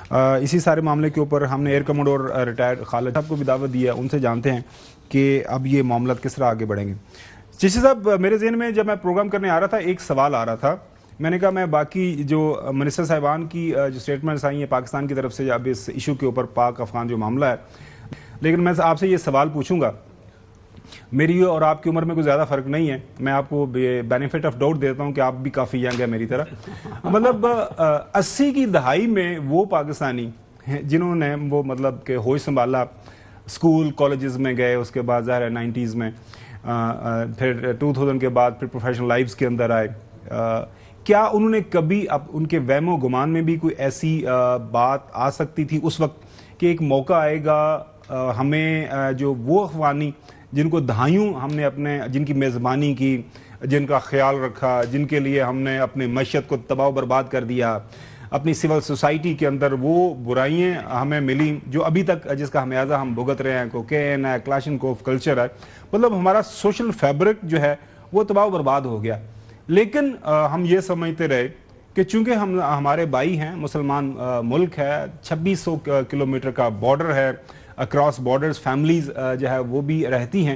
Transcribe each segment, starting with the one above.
اسی سارے معاملے کے اوپر ہم نے ایئر کموڈور ریٹائرڈ خالد صاحب کو بھی دعوت دی ہے، ان سے جانتے ہیں کہ اب یہ معاملات کس طرح آگے بڑھیں گے۔ چشتی صاحب، میرے ذہن میں جب میں پروگرام کرنے آ رہا تھا ایک سوال آ رہا تھا، میں نے کہا میں باقی جو منسٹر صاحبان کی جو سٹیٹمنٹس آئی ہیں پاکستان کی طرف سے اب اس ایشو کے اوپر پاک افغان جو معاملہ ہے، لیکن میں آپ سے یہ سوال پوچھوں گا، میری اور آپ کی عمر میں کوئی زیادہ فرق نہیں ہے، میں آپ کو بینیفٹ آف ڈاؤٹ دیتا ہوں کہ آپ بھی کافی ینگ ہیں میری طرح۔ مطلب 80 کی دہائی میں وہ پاکستانی جنہوں نے وہ مطلب کہ ہوش سنبھالا، اسکول کالجز میں گئے، اس کے بعد ظاہر ہے 90s میں، پھر 2000 کے بعد پھر پروفیشنل لائفز کے اندر آئے، کیا انہوں نے کبھی ان کے وہم و گمان میں بھی کوئی ایسی بات آ سکتی تھی اس وقت کہ ایک موقع آئے گا ہمیں جو وہ افغانی جن کو دہائیوں ہم نے اپنے جن کی میزبانی کی، جن کا خیال رکھا، جن کے لیے ہم نے اپنے معیشت کو تباہ و برباد کر دیا، اپنی سول سوسائٹی کے اندر وہ برائیاں ہمیں ملیں جو ابھی تک جس کا خمیازہ ہم بھگت رہے ہیں، کوکین ہے، کلاشنکوف کلچر ہے، مطلب ہمارا سوشل فیبرک جو ہے وہ تباہ و برباد ہو گیا، لیکن ہم یہ سمجھتے رہے کہ چونکہ ہمارے بھائی ہیں، مسلمان ملک ہے، 2600 کلومیٹر کا بارڈر ہے، اکراس بارڈرز فیملیز جو ہے وہ بھی رہتی ہیں،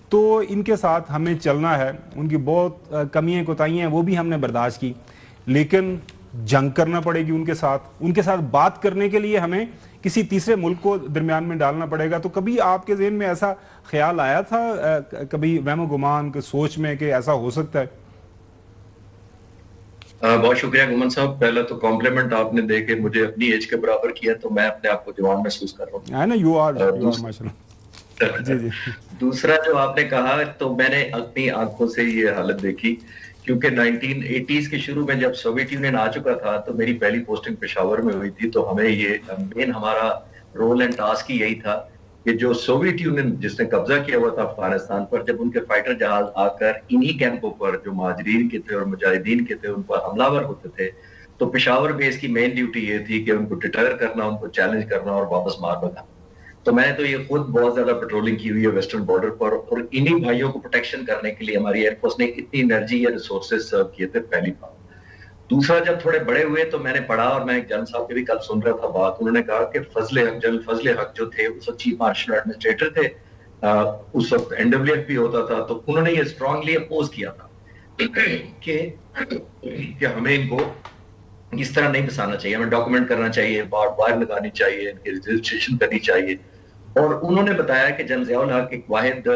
تو ان کے ساتھ ہمیں چلنا ہے، ان کی بہت کمیاں کوتاہیاں ہیں وہ بھی ہم نے برداشت کی، لیکن جنگ کرنا پڑے گی ان کے ساتھ بات کرنے کے لیے ہمیں کسی تیسرے ملک کو درمیان میں ڈالنا پڑے گا۔ تو کبھی آپ کے ذہن میں ایسا خیال آیا تھا، کبھی وہم و گمان کے سوچ میں کہ ایسا ہو سکتا ہے؟ بہت شکریہ گمن صاحب، پہلا تو کمپلیمنٹ آپ نے دے کے مجھے اپنی ایج کے برابر کیا تو میں اپنے آپ کو جوان محسوس کر رہا ہوں۔ دوسرا جو آپ نے کہا تو میں نے اپنی آنکھوں سے یہ حالت دیکھی، کیونکہ 1980s کے شروع میں جب سوویت یونین آ چکا تھا تو میری پہلی پوسٹنگ پشاور میں ہوئی تھی، تو ہمیں یہ مین ہمارا رول اینڈ ٹاسک ہی یہی تھا کہ جو سوویت یونین جس نے قبضہ کیا ہوا تھا افغانستان پر، جب ان کے فائٹر جہاز آ کر انہی کیمپوں پر جو مہاجرین کے تھے اور مجاہدین کے تھے ان پر حملہ ور ہوتے تھے، تو پشاور بیس کی مین ڈیوٹی یہ تھی کہ ان کو ڈٹر کرنا، ان کو چیلنج کرنا اور واپس مار بھگانا۔ تو میں نے تو یہ خود بہت زیادہ پیٹرولنگ کی ہوئی ہے ویسٹرن بارڈر پر، اور انہی بھائیوں کو پروٹیکشن کرنے کے لیے ہماری ایئر فورس نے اتنی انرجی یا ریسورسز سرو کیے تھے، پہلی بات۔ دوسرا، جب تھوڑے بڑے ہوئے تو میں نے پڑھا، اور میں ایک جنرل صاحب کے بھی کل سن رہا تھا بات، انہوں نے کہا کہ جنرل فضل حق جو تھے اس وقت چیف مارشل ایڈمنسٹریٹر تھے، اس وقت NWF بھی ہوتا تھا، تو انہوں نے یہ اسٹرانگلی اپوز کیا تھا کہ ہمیں ان کو اس طرح نہیں بسانا چاہیے، ہمیں ڈاکومنٹ کرنا چاہیے، وائر لگانی چاہیے، ان کی رجسٹریشن کرنی چاہیے۔ اور انہوں نے بتایا کہ جنرل ضیاء الحق ایک واحد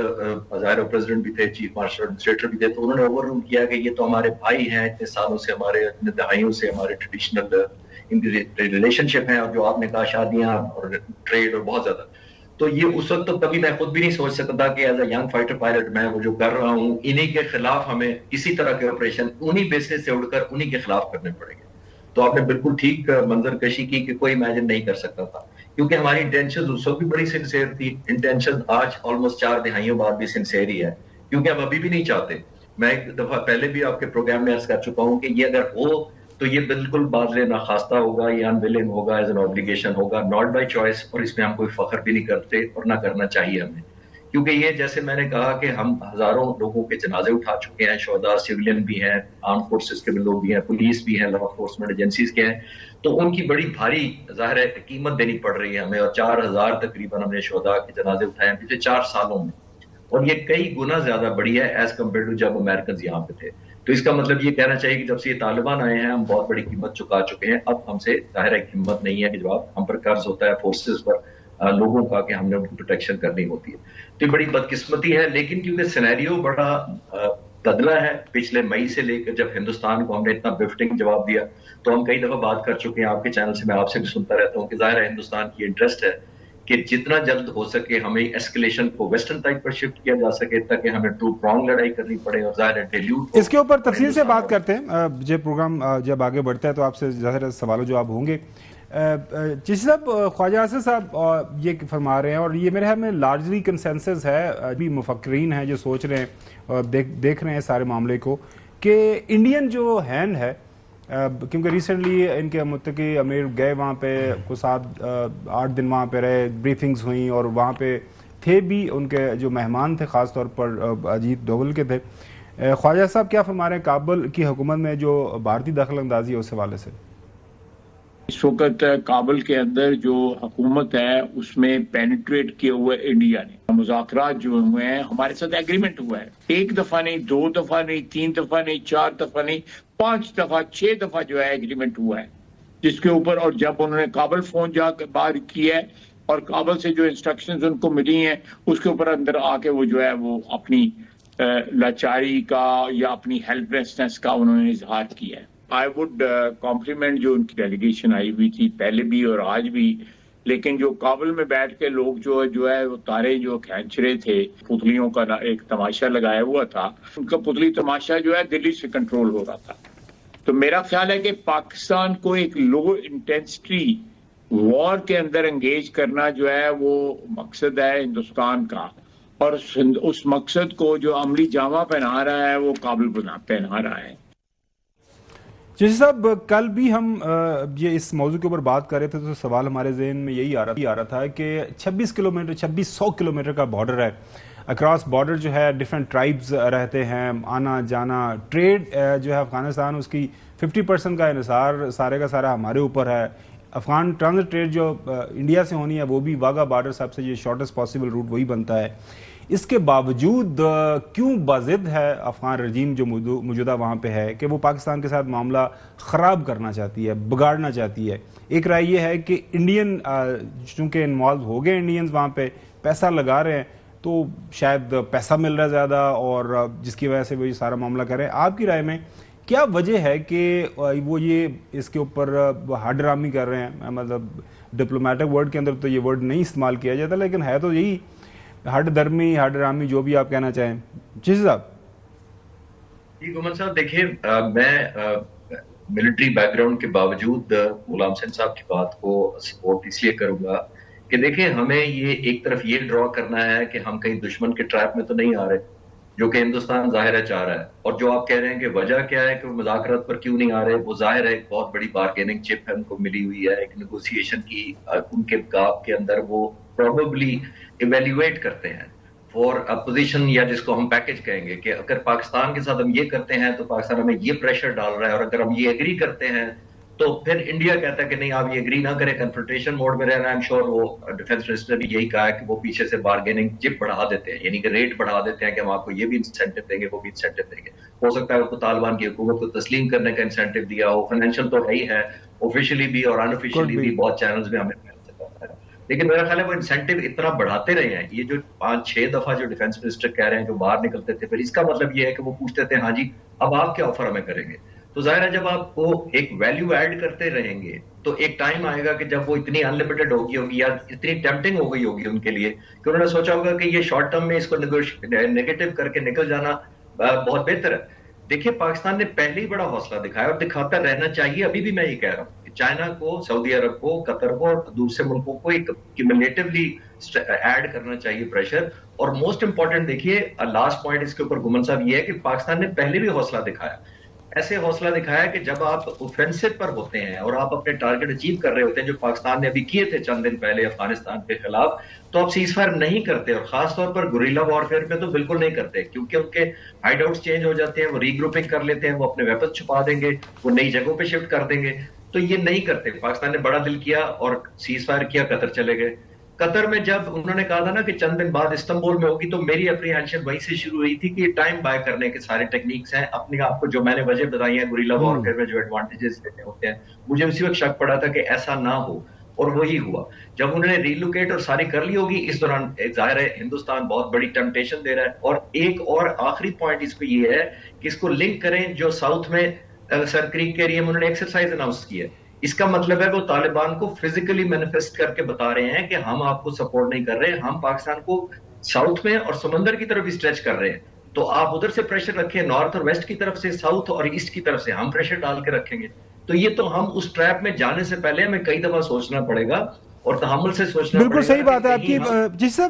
ظاہر پریزیڈنٹ بھی تھے، چیف مارشل ایڈمنسٹریٹر بھی تھے، تو انہوں نے اوور رول کیا کہ یہ تو ہمارے بھائی ہیں، اتنے سالوں سے ہمارے، اتنے دہائیوں سے ہمارے ٹریڈیشنل ان کی ریلیشن شپ ہیں، اور جو آپ نے کہا شادیاں اور ٹریڈ اور بہت زیادہ۔ تو یہ اس وقت تو کبھی میں خود بھی نہیں سوچ سکتا کہ as a young fighter pilot میں وہ جو کر رہا ہوں انہی کے خلاف ہمیں کسی طرح کے آپریشن انہی بیسس سے اڑ کر انہی کے خلاف کرنے پڑیں گے۔ تو آپ نے بالکل ٹھیک منظر کشی کی کہ کوئی امیجن نہیں کر سکتا تھا، کیونکہ ہماری انٹینشن اس وقت بھی بڑی سنسیئر تھی، انٹینشن آج آلموسٹ 4 دہائیوں بعد بھی سنسیئر ہی ہے، کیونکہ ہم ابھی بھی نہیں چاہتے۔ میں ایک دفعہ پہلے بھی آپ کے پروگرام میں عرض کر چکا ہوں کہ یہ اگر ہو تو یہ بالکل باذل ناخواستہ ہوگا، یہ انویلنگ ہوگا، ایز این obligation ہوگا، ناٹ بائی چوائس، اور اس میں ہم کوئی فخر بھی نہیں کرتے اور نہ کرنا چاہیے ہمیں، کیونکہ یہ جیسے میں نے کہا کہ ہم ہزاروں لوگوں کے جنازے اٹھا چکے ہیں، شہداء سویلین بھی ہیں، آرم فورسز کے بھی لوگ بھی ہیں، پولیس بھی ہیں، لا انفورسمنٹ ایجنسیز کے ہیں، تو ان کی بڑی بھاری ظاہر ہے قیمت دینی پڑ رہی ہے ہمیں، اور 4000 تقریباً ہم نے شہداء کے جنازے اٹھائے ہیں پچھلے 4 سالوں میں، اور یہ کئی گنا زیادہ بڑی ہے ایز کمپیئر ٹو جب امریکنز یہاں پہ تھے۔ تو اس کا مطلب یہ کہنا چاہیے کہ جب سے یہ طالبان آئے ہیں ہم بہت بڑی قیمت چکا چکے ہیں، اب ہم سے ظاہر ہے ہمت نہیں ہے کہ جب ہم پر قرض ہوتا ہے فورسز پر لوگوں کا کہ ہم نے ان کی پروٹیکشن کرنی ہوتی ہے، تو یہ بڑی بدقسمتی ہے۔ لیکن کیونکہ سینیریو بڑا بدلا ہے پچھلے مئی سے لے کر، جب ہندوستان کو ہم نے اتنا بفٹنگ جواب دیا، تو ہم کئی دفعہ بات کر چکے ہیں آپ کے چینل سے، میں آپ سے بھی سنتا رہتا ہوں کہ ظاہر ہے ہندوستان کی انٹرسٹ ہے کہ جتنا جلد ہو سکے ہمیں ایسکلیشن کو ویسٹرن ٹائپ پر شفٹ کیا جا سکے تاکہ ہمیں ٹو پرانگ لڑائی کرنی پڑے، اور ظاہر ہے ڈیلیوٹ اس کے اوپر تفصیل سے بات کرتے ہیں جب پروگرام جب آگے بڑھتا ہے تو آپ سے ظاہر سوال و جواب ہوں گے۔ چشتی صاحب، خواجہ آصف صاحب یہ فرما رہے ہیں، اور یہ میرے خیال میں لارجلی کنسنسس ہے، ابھی مفکرین ہیں جو سوچ رہے ہیں اور دیکھ رہے ہیں سارے معاملے کو، کہ انڈین جو ہینڈ ہے، کیونکہ ریسنٹلی ان کے متقی امیر گئے وہاں پہ کو 7-8 دن وہاں پہ رہے، بریفنگز ہوئیں، اور وہاں پہ تھے بھی ان کے جو مہمان تھے خاص طور پر اجیت ڈوبھل کے تھے۔ خواجہ صاحب کیا فرما رہے ہیں کابل کی حکومت میں جو بھارتی دخل اندازی ہے اس حوالے سے؟ اس وقت کابل کے اندر جو حکومت ہے اس میں پینیٹریٹ کیا ہوا ہے انڈیا نے. مذاکرات جو ہوئے ہیں ہمارے ساتھ ایگریمنٹ ہوا ہے, 1 دفعہ نہیں, 2 دفعہ نہیں, 3 دفعہ نہیں, 4 دفعہ نہیں, 5 دفعہ 6 دفعہ جو ہے ایگریمنٹ ہوا ہے جس کے اوپر. اور جب انہوں نے کابل فون جا کے باہر کیا ہے اور کابل سے جو انسٹرکشنز ان کو ملی ہیں اس کے اوپر اندر آ کے وہ جو ہے وہ اپنی لاچاری کا یا اپنی ہیلپ لیسنس کا انہوں نے اظہار کیا ہے. آئی وڈ کمپلیمنٹ جو ان کی ڈیلیگیشن آئی ہوئی تھی پہلے بھی اور آج بھی, لیکن جو کابل میں بیٹھ کے لوگ جو ہے وہ تارے جو کھینچ رہے تھے, پتلیوں کا ایک تماشا لگایا ہوا تھا, ان کا پتلی تماشا جو ہے دلی سے کنٹرول ہو رہا تھا. تو میرا خیال ہے کہ پاکستان کو ایک لو انٹینسٹی وار کے اندر انگیج کرنا جو ہے وہ مقصد ہے ہندوستان کا, اور اس مقصد کو جو عملی جامہ پہنا رہا ہے وہ کابل پہنا رہا ہے. جیسے صاحب کل بھی ہم یہ اس موضوع کے اوپر بات کر رہے تھے تو سوال ہمارے ذہن میں یہی آ رہا تھا کہ 2600 کلومیٹر کا بارڈر ہے, اکراس بارڈر جو ہے ڈیفرنٹ ٹرائبز رہتے ہیں, آنا جانا, ٹریڈ جو ہے افغانستان اس کی 50% کا انحصار سارے کا سارا ہمارے اوپر ہے. افغان ٹرانزٹ ٹریڈ جو انڈیا سے ہونی ہے وہ بھی واگا بارڈر صاحب سے یہ شارٹیسٹ پاسبل روٹ وہی بنتا ہے. اس کے باوجود کیوں باضد ہے افغان رجیم جو موجودہ وہاں پہ ہے کہ وہ پاکستان کے ساتھ معاملہ خراب کرنا چاہتی ہے, بگاڑنا چاہتی ہے؟ ایک رائے یہ ہے کہ انڈین چونکہ انوالو ہو گئے انڈینز وہاں پہ پیسہ لگا رہے ہیں تو شاید پیسہ مل رہا ہے زیادہ اور جس کی وجہ سے وہ یہ سارا معاملہ کر رہے ہیں. آپ کی رائے میں کیا وجہ ہے کہ وہ یہ اس کے اوپر ہڈرامی کر رہے ہیں؟ مطلب ڈپلومیٹک ورڈ کے اندر تو یہ ورڈ نہیں استعمال کیا جاتا لیکن ہے تو یہی ہڈ درمی, ہڈ رامی, جو بھی آپ کہنا چاہیں. جی صاحب. جی گمان صاحب دیکھیے, میں ملٹری بیک گراؤنڈ کے باوجود غلام حسین صاحب کی بات کو سپورٹ اس لیے کروں گا کہ دیکھیں ہمیں یہ ایک طرف یہ ڈرا کرنا ہے کہ ہم کہیں دشمن کے ٹریپ میں تو نہیں آ رہے, جو کہ ہندوستان ظاہر ہے چاہ رہا ہے. اور جو آپ کہہ رہے ہیں کہ وجہ کیا ہے کہ وہ مذاکرات پر کیوں نہیں آ رہے, وہ ظاہر ہے ایک بہت بڑی بارگیننگ چپ ہے ان کو ملی ہوئی ہے, ایک نیگوسیشن کی ان کے گاپ کے اندر وہ پروبیبلی ایویلیویٹ کرتے ہیں فور اپوزیشن, یا جس کو ہم پیکج کہیں گے کہ اگر پاکستان کے ساتھ ہم یہ کرتے ہیں تو پاکستان ہمیں یہ پریشر ڈال رہا ہے, اور اگر ہم یہ ایگری کرتے ہیں تو پھر انڈیا کہتا ہے کہ نہیں آپ یہ ایگری نہ کریں, کنفرنٹیشن موڈ میں رہنا. آئی ایم شیور وہ ڈیفینس منسٹر نے بھی یہی کہا ہے کہ وہ پیچھے سے بارگیننگ چپ بڑھا دیتے ہیں, یعنی کہ ریٹ بڑھا دیتے ہیں کہ ہم آپ کو یہ بھی انسینٹو دیں گے وہ بھی انسینٹو دیں گے. ہو سکتا ہے وہ طالبان کی حکومت کو تسلیم کرنے کا انسینٹو دیا ہو, فائنینشیل تو ہے ہی ہے, آفیشلی بھی اور ان آفیشلی بھی بہت چینلز میں ہمیں پتا ہے. لیکن میرا خیال ہے وہ انسینٹو اتنا بڑھاتے رہے ہیں, یہ جو 5-6 دفعہ جو ڈیفینس منسٹر کہہ رہے ہیں جو باہر نکلتے تھے, پھر اس کا مطلب یہ ہے کہ وہ پوچھتے تھے ہاں جی اب آپ کیا آفر ہمیں کریں گے. تو ظاہر ہے جب آپ کو ایک ویلیو ایڈ کرتے رہیں گے تو ایک ٹائم آئے گا کہ جب وہ اتنی ان لمیٹڈ ہوگی یا اتنی ٹیمپٹنگ ہو گئی ہوگی ان کے لیے کہ انہوں نے سوچا ہوگا کہ یہ شارٹ ٹرم میں اس کو نیگیٹو کر کے نکل جانا بہت بہتر ہے. دیکھیے پاکستان نے پہلے ہی بڑا حوصلہ دکھایا اور دکھاتا رہنا چاہیے. ابھی بھی میں یہ کہہ رہا ہوں کہ چائنا کو, سعودی عرب کو, قطر کو اور دوسرے ملکوں کو ایک کیومولیٹولی ایڈ کرنا چاہیے پریشر. اور موسٹ امپورٹنٹ دیکھیے لاسٹ پوائنٹ اس کے اوپر گمن صاحب یہ ہے کہ پاکستان نے پہلے بھی حوصلہ دکھایا, ایسے حوصلہ دکھایا کہ جب آپ اوفینسو پر ہوتے ہیں اور آپ اپنے ٹارگٹ اچیو کر رہے ہوتے ہیں جو پاکستان نے ابھی کیے تھے چند دن پہلے افغانستان کے خلاف, تو آپ سیز فائر نہیں کرتے, اور خاص طور پر گوریلا وارفیئر پہ تو بالکل نہیں کرتے کیونکہ ان کے ہائیڈ آؤٹس چینج ہو جاتے ہیں, وہ ری گروپنگ کر لیتے ہیں, وہ اپنے ویپن چھپا دیں گے, وہ نئی جگہوں پہ شفٹ کر دیں گے. تو یہ نہیں کرتے. پاکستان نے بڑا دل کیا اور سیز فائر کیا, قطر چلے گئے. قطر میں جب انہوں نے کہا تھا نا کہ چند دن بعد استنبول میں ہوگی, تو میری اپریہنشن وہیں سے شروع ہوئی تھی کہ یہ ٹائم بائی کرنے کے سارے ٹیکنیکس ہیں. اپنے آپ کو جو میں نے وجہ بتائی ہیں گوریلا وارفیئر میں جو ایڈوانٹیجز ہوتے ہیں, مجھے اسی وقت شک پڑا تھا کہ ایسا نہ ہو, اور وہی ہوا. جب انہوں نے ریلوکیٹ اور ساری کر لی ہوگی, اس دوران ظاہر ہے ہندوستان بہت بڑی ٹیمپٹیشن دے رہا ہے. اور ایک اور آخری پوائنٹ اس کو یہ ہے کہ اس کو لنک کریں جو ساؤتھ میں سر کریک کے ایریا میں انہوں نے ایکسرسائز اناؤنس کی ہے. اس کا مطلب ہے وہ طالبان کو فزیکلی مینیفیسٹ کر کے بتا رہے ہیں کہ ہم آپ کو سپورٹ نہیں کر رہے, ہم پاکستان کو ساؤتھ میں اور سمندر کی طرف اسٹریچ کر رہے ہیں. تو آپ ادھر سے پریشر رکھیں, نارتھ اور ویسٹ کی طرف سے, ساؤتھ اور ایسٹ کی طرف سے ہم پریشر ڈال کے رکھیں گے. تو یہ تو ہم اس ٹریپ میں جانے سے پہلے ہمیں کئی دفعہ سوچنا پڑے گا اور تحمل سے سوچنا پڑے گا. بالکل صحیح بات ہے آپ کی. جس